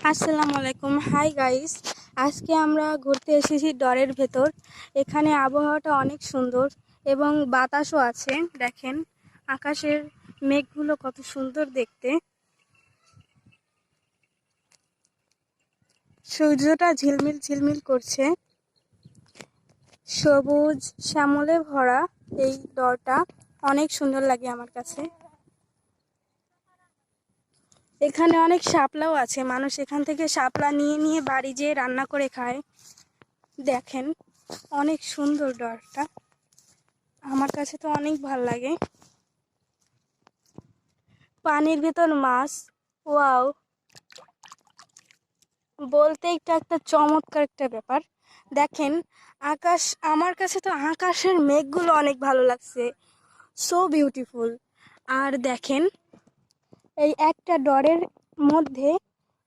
আসসালামু আলাইকুম। Hi guys, আজকে আমরা ঘুরতে এসেছি ডরের ভেতর। এখানে আবহাওয়াটা অনেক সুন্দর এবং বাতাসও আছে। দেখেন আকাশের মেঘগুলো কত সুন্দর দেখতে। সূর্যটা ঝিলমিল ঝিলমিল করছে। সবুজ শ্যামলে ভরা এই ডরটা অনেক সুন্দর লাগে আমার কাছে। এখানে অনেক শাপলাও আছে, মানুষ এখান থেকে শাপলা নিয়ে নিয়ে বাড়ি যেয়ে রান্না করে খায়। দেখেন অনেক সুন্দর ডরটা, আমার কাছে তো অনেক ভালো লাগে। পানির ভেতর মাছ, ওয়াও, বলতে একটা একটা চমৎকার একটা ব্যাপার। দেখেন আকাশ, আমার কাছে তো আকাশের মেঘগুলো অনেক ভালো লাগছে, সো বিউটিফুল। আর দেখেন এই একটা ডরের মধ্যে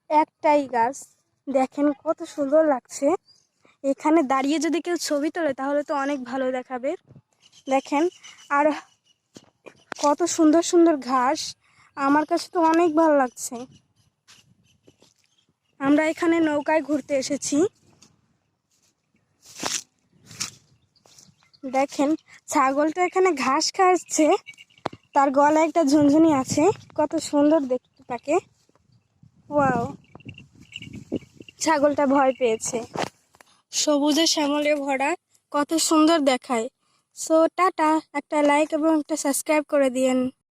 একটাই গাছ, দেখেন কত সুন্দর লাগছে। এখানে দাঁড়িয়ে যদি কেউ ছবি তোলে তাহলে তো অনেক ভালো দেখাবে। দেখেন আর কত সুন্দর সুন্দর ঘাস, আমার কাছে তো অনেক ভালো লাগছে। আমরা এখানে নৌকায় ঘুরতে এসেছি। দেখেন ছাগলটা এখানে ঘাস খাচ্ছে, তার গলায় একটা ঝুনঝুনি আছে, কত সুন্দর দেখতে তাকে। ওয়াও, ছাগলটা ভয় পেয়েছে। সবুজে শ্যামলে ভরা, কত সুন্দর দেখায়। সো টাটা, একটা লাইক এবং একটা সাবস্ক্রাইব করে দিয়েন।